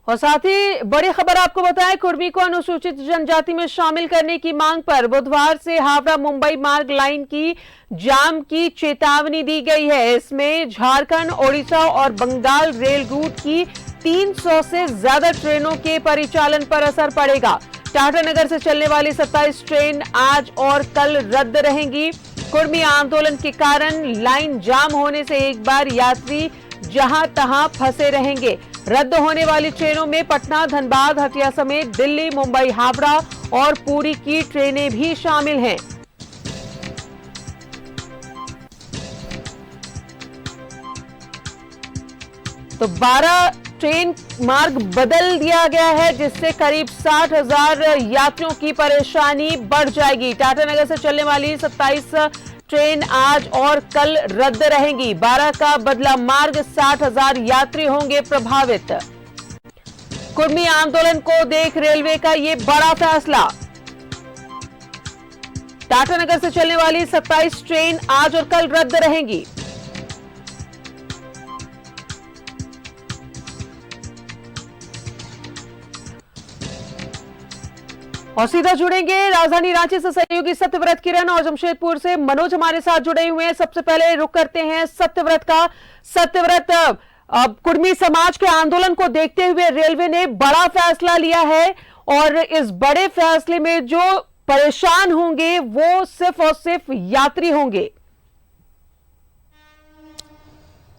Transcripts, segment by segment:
और साथ ही बड़ी खबर आपको बताएं, कुर्मी को अनुसूचित जनजाति में शामिल करने की मांग पर बुधवार से हावड़ा मुंबई मार्ग लाइन की जाम की चेतावनी दी गई है। इसमें झारखंड, ओडिशा और बंगाल रेल रूट की 300 से ज्यादा ट्रेनों के परिचालन पर असर पड़ेगा। टाटानगर से चलने वाली 27 ट्रेन आज और कल रद्द रहेंगी। कुर्मी आंदोलन के कारण लाइन जाम होने से एक बार यात्री जहां तहां फंसे रहेंगे। रद्द होने वाली ट्रेनों में पटना, धनबाद, हटिया समेत दिल्ली, मुंबई, हावड़ा और पुरी की ट्रेनें भी शामिल हैं। तो 12 ट्रेन मार्ग बदल दिया गया है, जिससे करीब 60,000 यात्रियों की परेशानी बढ़ जाएगी। टाटानगर से चलने वाली 27 ट्रेन आज और कल रद्द रहेंगी। 12 का बदला मार्ग, 60,000 यात्री होंगे प्रभावित। कुर्मी आंदोलन को देख रेलवे का ये बड़ा फैसला। टाटानगर से चलने वाली 27 ट्रेन आज और कल रद्द रहेंगी। और सीधा जुड़ेंगे राजधानी रांची से सहयोगी सत्यव्रत किरण और जमशेदपुर से मनोज हमारे साथ जुड़े हुए हैं। सबसे पहले रुक करते हैं सत्यव्रत का। सत्यव्रत, कुर्मी समाज के आंदोलन को देखते हुए रेलवे ने बड़ा फैसला लिया है और इस बड़े फैसले में जो परेशान होंगे वो सिर्फ और सिर्फ यात्री होंगे।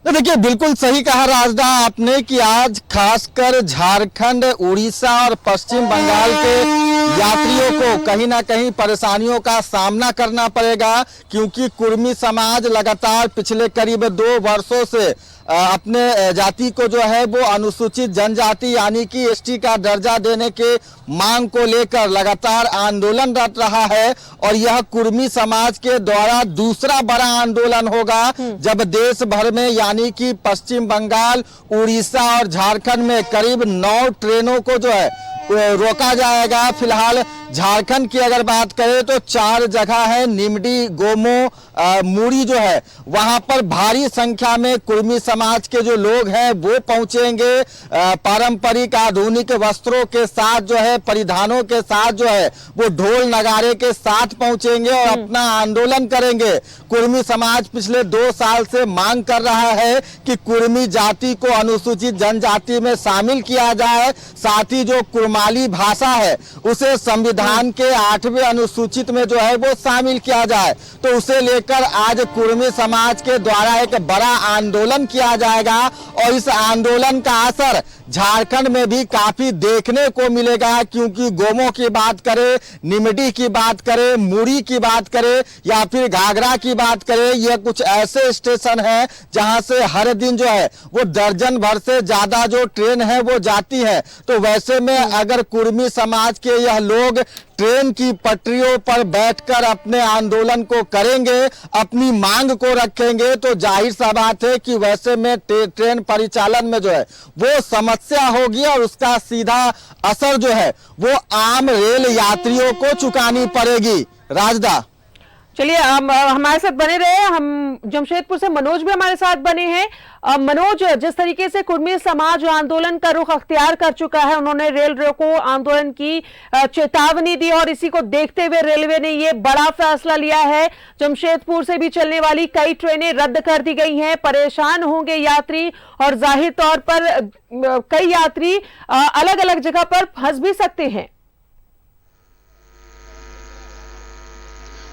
देखिए, बिल्कुल सही कहा राजदा आपने कि आज खासकर झारखंड, उड़ीसा और पश्चिम बंगाल के यात्रियों को कहीं ना कहीं परेशानियों का सामना करना पड़ेगा, क्योंकि कुर्मी समाज लगातार पिछले करीब 2 वर्षों से अपने जाति को जो है वो अनुसूचित जनजाति यानी कि एसटी का दर्जा देने के मांग को लेकर लगातार आंदोलनरत रहा है। और यह कुर्मी समाज के द्वारा दूसरा बड़ा आंदोलन होगा जब देश भर में यानी कि पश्चिम बंगाल, उड़ीसा और झारखंड में करीब 9 ट्रेनों को जो है रोका जाएगा। फिलहाल झारखंड की अगर बात करें तो 4 जगह है, निमडी, गोमो, मूड़ी जो है वहां पर भारी संख्या में कुर्मी समाज के जो लोग हैं वो पहुंचेंगे। पारंपरिक आधुनिक वस्त्रों के साथ जो है, परिधानों के साथ जो है वो ढोल नगारे के साथ पहुंचेंगे और अपना आंदोलन करेंगे। कुर्मी समाज पिछले 2 साल से मांग कर रहा है कि कुर्मी जाति को अनुसूचित जनजाति में शामिल किया जाए, साथ ही जो कुर्माली भाषा है उसे संविधान के 8वें अनुसूचित में जो है वो शामिल किया जाए। तो उसे लेकर आज कुर्मी समाज के द्वारा एक बड़ा आंदोलन किया जाएगा और इस आंदोलन का असर झारखंड में भी काफी देखने को मिलेगा, क्योंकि गोमो की बात करें, निमडी की बात करें, मूड़ी की बात करें या फिर घाघरा की बात करें, यह कुछ ऐसे स्टेशन है जहां से हर दिन जो है वो दर्जन भर से ज्यादा जो ट्रेन है वो जाती है। तो वैसे में अगर कुर्मी समाज के यह लोग ट्रेन की पटरियों पर बैठकर अपने आंदोलन को करेंगे, अपनी मांग को रखेंगे, तो जाहिर सा बात है कि वैसे में ट्रेन परिचालन में जो है वो समस्या होगी और उसका सीधा असर जो है वो आम रेल यात्रियों को चुकानी पड़ेगी। राजदा, चलिए हमारे साथ बने रहे। हम जमशेदपुर से मनोज भी हमारे साथ बने हैं। मनोज, जिस तरीके से कुर्मी समाज आंदोलन का रुख अख्तियार कर चुका है, उन्होंने रेल रोको आंदोलन की चेतावनी दी और इसी को देखते हुए रेलवे ने ये बड़ा फैसला लिया है। जमशेदपुर से भी चलने वाली कई ट्रेनें रद्द कर दी गई हैं। परेशान होंगे यात्री और जाहिर तौर पर कई यात्री अलग अलग जगह पर फंस भी सकते हैं।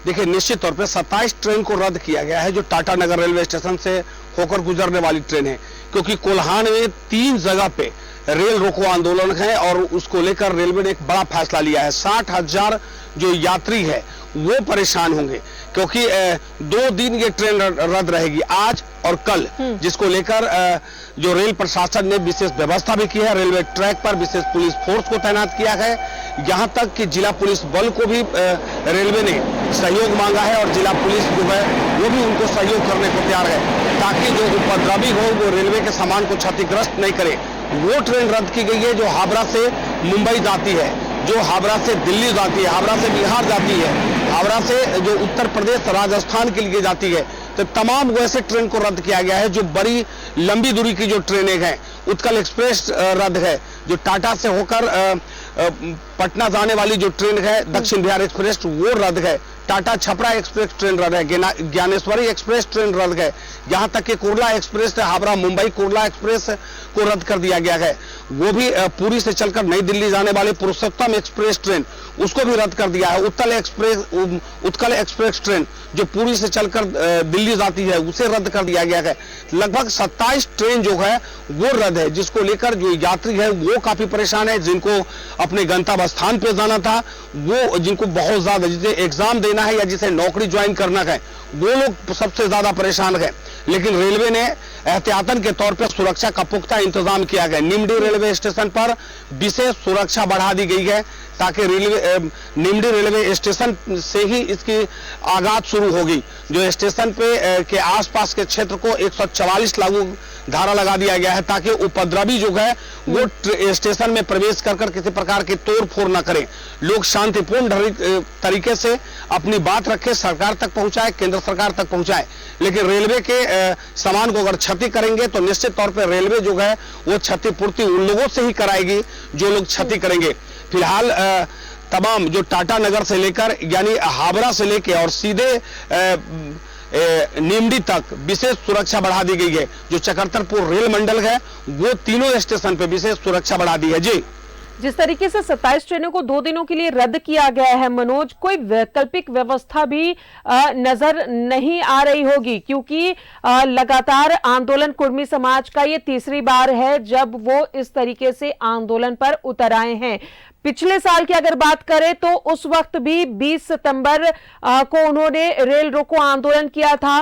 देखिए, निश्चित तौर पे 27 ट्रेन को रद्द किया गया है जो टाटानगर रेलवे स्टेशन से होकर गुजरने वाली ट्रेन है, क्योंकि कोल्हान में 3 जगह पे रेल रोको आंदोलन है और उसको लेकर रेलवे ने एक बड़ा फैसला लिया है। 60,000 जो यात्री है वो परेशान होंगे, क्योंकि 2 दिन ये ट्रेन रद्द रहेगी, आज और कल, जिसको लेकर जो रेल प्रशासन ने विशेष व्यवस्था भी की है। रेलवे ट्रैक पर विशेष पुलिस फोर्स को तैनात किया है। यहां तक कि जिला पुलिस बल को भी रेलवे ने सहयोग मांगा है और जिला पुलिस जो है वो भी उनको सहयोग करने को तैयार है, ताकि जो उपद्रवी हो वो रेलवे के सामान को क्षतिग्रस्त नहीं करे। वो ट्रेन रद्द की गई है जो हावड़ा से मुंबई जाती है, जो हावड़ा से दिल्ली जाती है, हावड़ा से बिहार जाती है, हावड़ा से जो उत्तर प्रदेश राजस्थान के लिए जाती है। तो तमाम वैसे ट्रेन को रद्द किया गया है। जो बड़ी लंबी दूरी की जो ट्रेनें हैं, उत्कल एक्सप्रेस रद्द है, जो टाटा से होकर पटना जाने वाली जो ट्रेन है दक्षिण बिहार एक्सप्रेस वो रद्द है। टाटा छपरा एक्सप्रेस ट्रेन रद्द है, ज्ञानेश्वरी एक्सप्रेस ट्रेन रद्द है, यहां तक कि कुर्ला एक्सप्रेस हावड़ा मुंबई कुर्ला एक्सप्रेस को रद्द कर दिया गया है। वो भी पुरी से चलकर नई दिल्ली जाने वाले पुरुषोत्तम एक्सप्रेस ट्रेन उसको भी रद्द कर दिया है। उत्कल एक्सप्रेस ट्रेन जो पुरी से चलकर दिल्ली जाती है उसे रद्द कर दिया गया है। लगभग 27 ट्रेन जो है वो रद्द है, जिसको लेकर जो यात्री है वो काफी परेशान है। जिनको अपने गंतव्य स्थान पे जाना था, वो जिनको बहुत ज्यादा जिसे एग्जाम देना है या जिसे नौकरी ज्वाइन करना है, वो लोग सबसे ज्यादा परेशान है। लेकिन रेलवे ने एहतियातन के तौर पर सुरक्षा का पुख्ता इंतजाम किया गया। निमडी रेलवे स्टेशन पर विशेष सुरक्षा बढ़ा दी गई है ताकि निमडी रेलवे स्टेशन से ही इसकी आगाज शुरू होगी। जो स्टेशन पे के आसपास के क्षेत्र को 144 लागू धारा लगा दिया गया है ताकि उपद्रवी जो है वो स्टेशन में प्रवेश कर किसी प्रकार की तोड़ फोड़ न करें। लोग शांतिपूर्ण तरीके से अपनी बात रखें, सरकार तक पहुंचाए, केंद्र सरकार तक पहुंचाए। लेकिन रेलवे के सामान को अगर क्षति करेंगे तो निश्चित तौर पर रेलवे जो है वो क्षतिपूर्ति उन लोगों से ही कराएगी जो लोग क्षति करेंगे। फिलहाल तमाम जो टाटा नगर से लेकर यानी हावड़ा से लेकर और सीधे निमडी तक विशेष सुरक्षा बढ़ा दी गई है। जो चकरतरपुर रेल मंडल है वो तीनों स्टेशन पे विशेष सुरक्षा बढ़ा दी है। जी, जिस तरीके से 27 ट्रेनों को 2 दिनों के लिए रद्द किया गया है मनोज, कोई वैकल्पिक व्यवस्था भी नजर नहीं आ रही होगी, क्योंकि लगातार आंदोलन कुर्मी समाज का ये तीसरी बार है जब वो इस तरीके से आंदोलन पर उतर आए हैं। पिछले साल की अगर बात करें तो उस वक्त भी 20 सितंबर को उन्होंने रेल रोको आंदोलन किया था।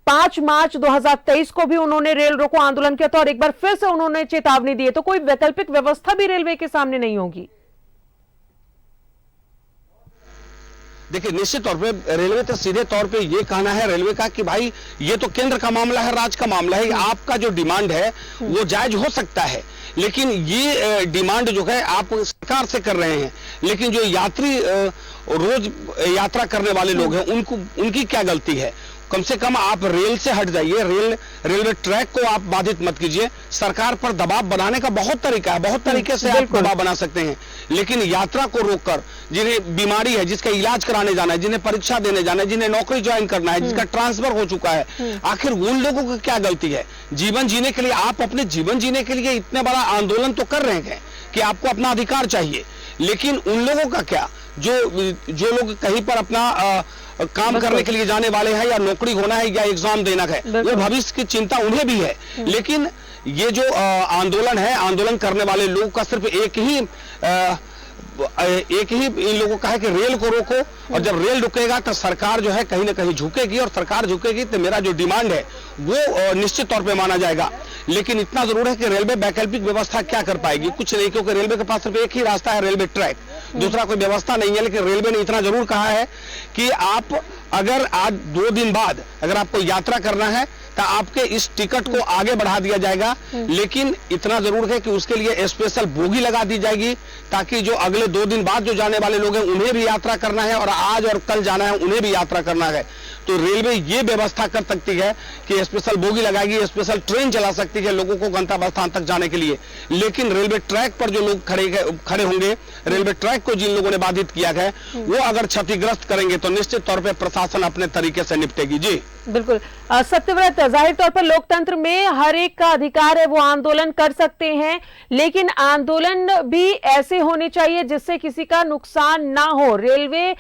5 मार्च 2023 को भी उन्होंने रेल रोको आंदोलन किया था और एक बार फिर से उन्होंने चेतावनी दी है। तो कोई वैकल्पिक व्यवस्था भी रेलवे के सामने नहीं होगी? देखिए, निश्चित तौर पे रेलवे तो सीधे तौर पे ये कहना है रेलवे का कि भाई ये तो केंद्र का मामला है, राज्य का मामला है, आपका जो डिमांड है वो जायज हो सकता है, लेकिन ये डिमांड जो है आप सरकार से कर रहे हैं। लेकिन जो यात्री रोज यात्रा करने वाले लोग हैं उनकी क्या गलती है? कम से कम आप रेल से हट जाइए, रेलवे ट्रैक को आप बाधित मत कीजिए। सरकार पर दबाव बनाने का बहुत तरीका है, बहुत तरीके से आप दबाव बना सकते हैं, लेकिन यात्रा को रोककर जिन्हें बीमारी है, जिसका इलाज कराने जाना है, जिन्हें परीक्षा देने जाना है, जिन्हें नौकरी ज्वाइन करना है, जिसका ट्रांसफर हो चुका है, आखिर उन लोगों की क्या गलती है? जीवन जीने के लिए आप अपने जीवन जीने के लिए इतने बड़ा आंदोलन तो कर रहे हैं कि आपको अपना अधिकार चाहिए, लेकिन उन लोगों का क्या जो लोग कहीं पर अपना काम करने के लिए जाने वाले हैं या नौकरी होना है या एग्जाम देना है, वो भविष्य की चिंता उन्हें भी है। लेकिन ये जो आंदोलन है, आंदोलन करने वाले लोग का सिर्फ एक ही इन लोगों का है कि रेल को रोको, और जब रेल रुकेगा तो सरकार जो है कहीं ना कहीं झुकेगी, और सरकार झुकेगी तो मेरा जो डिमांड है वो निश्चित तौर पे माना जाएगा। लेकिन इतना जरूर है कि रेलवे वैकल्पिक व्यवस्था क्या कर पाएगी? कुछ नहीं, क्योंकि रेलवे के पास सिर्फ एक ही रास्ता है, रेलवे ट्रैक, दूसरा कोई व्यवस्था नहीं है। लेकिन रेलवे ने इतना जरूर कहा है कि आप अगर आज 2 दिन बाद अगर आपको यात्रा करना है तो आपके इस टिकट को आगे बढ़ा दिया जाएगा, लेकिन इतना जरूर है कि उसके लिए स्पेशल बोगी लगा दी जाएगी ताकि जो अगले 2 दिन बाद जो जाने वाले लोग हैं उन्हें भी यात्रा करना है और आज और कल जाना है उन्हें भी यात्रा करना है। तो रेलवे ये व्यवस्था कर सकती है कि स्पेशल बोगी लगाएगी, स्पेशल ट्रेन चला सकती है लोगों को गंतव्य स्थान तक जाने के लिए। लेकिन रेलवे ट्रैक पर जो लोग खड़े होंगे, रेलवे ट्रैक को जिन लोगों ने बाधित किया है वो अगर क्षतिग्रस्त करेंगे तो निश्चित तौर पर प्रशासन अपने तरीके से निपटेगी। जी बिल्कुल सत्यव्रत, जाहिर तौर पर लोकतंत्र में हर एक का अधिकार है, वो आंदोलन कर सकते हैं, लेकिन आंदोलन भी ऐसे होने चाहिए जिससे किसी का नुकसान ना हो। रेलवे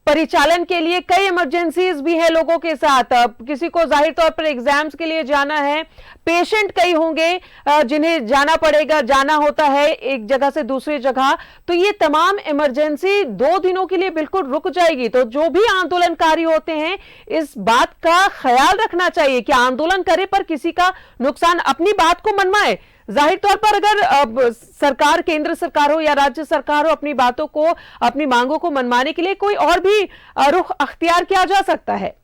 परिचालन के लिए कई इमरजेंसीज भी है लोगों के साथ, किसी को जाहिर तौर पर एग्जाम्स के लिए जाना है, पेशेंट कई होंगे जिन्हें जाना होता है एक जगह से दूसरी जगह, तो ये तमाम इमरजेंसी 2 दिनों के लिए बिल्कुल रुक जाएगी। तो जो भी आंदोलनकारी होते हैं इस बात का ख्याल रखना चाहिए कि आंदोलन करे पर किसी का नुकसान, अपनी बात को मनवाए। जाहिर तौर पर अगर सरकार, केंद्र सरकार हो या राज्य सरकार हो, अपनी बातों को, अपनी मांगों को मनवाने के लिए कोई और भी रुख अख्तियार किया जा सकता है।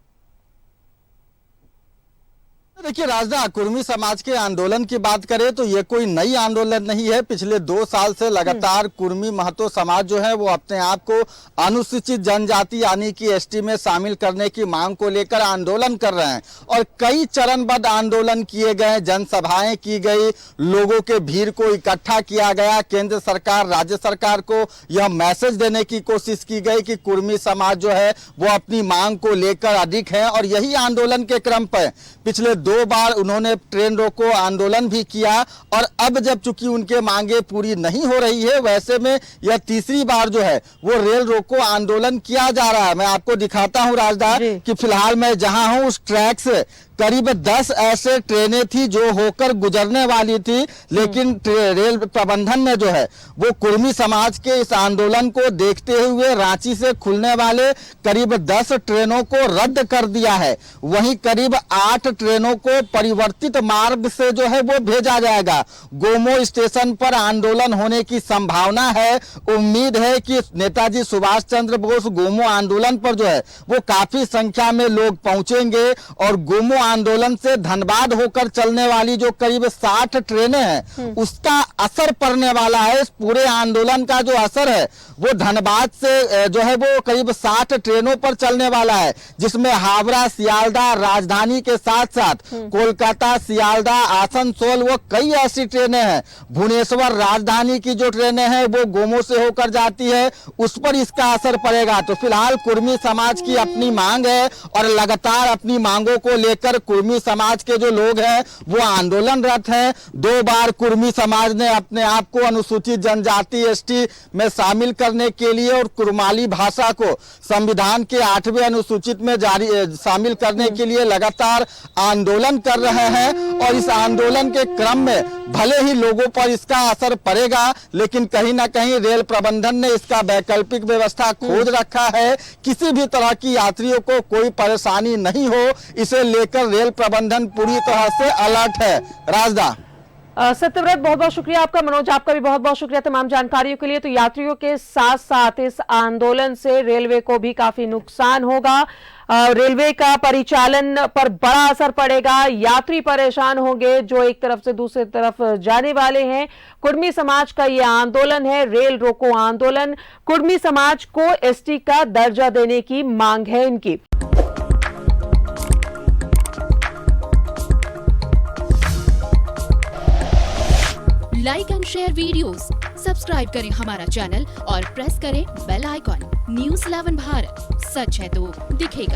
देखिए राजदा, कुर्मी समाज के आंदोलन की बात करें तो ये कोई नई आंदोलन नहीं है। पिछले 2 साल से लगातार कुर्मी महतो समाज जो है वो अपने आप को अनुसूचित जनजाति यानी कि एसटी में शामिल करने की मांग को लेकर आंदोलन कर रहे हैं और कई चरणबद्ध आंदोलन किए गए, जनसभाएं की गई, लोगों के भीड़ को इकट्ठा किया गया। केंद्र सरकार, राज्य सरकार को यह मैसेज देने की कोशिश की गई कि कुर्मी समाज जो है वो अपनी मांग को लेकर अडिग है और यही आंदोलन के क्रम पर पिछले 2 बार उन्होंने ट्रेन रोको आंदोलन भी किया और अब जब चूंकि उनके मांगे पूरी नहीं हो रही है, वैसे में यह तीसरी बार जो है वो रेल रोको आंदोलन किया जा रहा है। मैं आपको दिखाता हूं राजदा कि फिलहाल मैं जहां हूं उस ट्रैक से करीब 10 ऐसे ट्रेनें थी जो होकर गुजरने वाली थी, लेकिन रेल प्रबंधन ने जो है वो कुर्मी समाज के इस आंदोलन को देखते हुए रांची से खुलने वाले करीब 10 ट्रेनों को रद्द कर दिया है। वहीं करीब 8 ट्रेनों को परिवर्तित मार्ग से जो है वो भेजा जाएगा। गोमो स्टेशन पर आंदोलन होने की संभावना है। उम्मीद है कि नेताजी सुभाष चंद्र बोस गोमो आंदोलन पर जो है वो काफी संख्या में लोग पहुंचेंगे और गोमो आंदोलन से धनबाद होकर चलने वाली जो करीब 60 ट्रेनें हैं उसका असर पड़ने वाला है। इस पूरे आंदोलन का जो असर है वो धनबाद से जो है वो करीब 60 ट्रेनों पर चलने वाला है, जिसमें हावड़ा, सियालदह, राजधानी के साथ साथ कोलकाता, सियालदह, आसनसोल वो कई ऐसी ट्रेनें हैं। भुवनेश्वर राजधानी की जो ट्रेनें हैं वो गोमो से होकर जाती है, उस पर इसका असर पड़ेगा। तो फिलहाल कुर्मी समाज की अपनी मांग है और लगातार अपनी मांगों को लेकर कुर्मी समाज के जो लोग हैं वो आंदोलनरत हैं। 2 बार कुर्मी समाज ने अपने आप को अनुसूचित जनजाति एसटी में शामिल करने के लिए और कुर्माली भाषा को संविधान के 8वें अनुसूचित में शामिल करने के लिए लगातार आंदोलन कर रहे हैं और इस आंदोलन के क्रम में भले ही लोगों पर इसका असर पड़ेगा, लेकिन कहीं ना कहीं रेल प्रबंधन ने इसका वैकल्पिक व्यवस्था खोज रखा है। किसी भी तरह की यात्रियों को कोई परेशानी नहीं हो, इसे लेकर रेल प्रबंधन पूरी तरह से अलर्ट है। राजदा, सत्यव्रत, बहुत बहुत शुक्रिया आपका। मनोज, आपका भी बहुत बहुत शुक्रिया तमाम जानकारियों के लिए। तो यात्रियों के साथ साथ इस आंदोलन से रेलवे को भी काफी नुकसान होगा। रेलवे का परिचालन पर बड़ा असर पड़ेगा, यात्री परेशान होंगे जो एक तरफ से दूसरी तरफ जाने वाले हैं। कुर्मी समाज का यह आंदोलन है, रेल रोको आंदोलन। कुर्मी समाज को एसटी का दर्जा देने की मांग है इनकी। Like and share videos, subscribe करें हमारा चैनल और प्रेस करें बेल आइकॉन। न्यूज़ 11 भारत, सच है तो दिखेगा।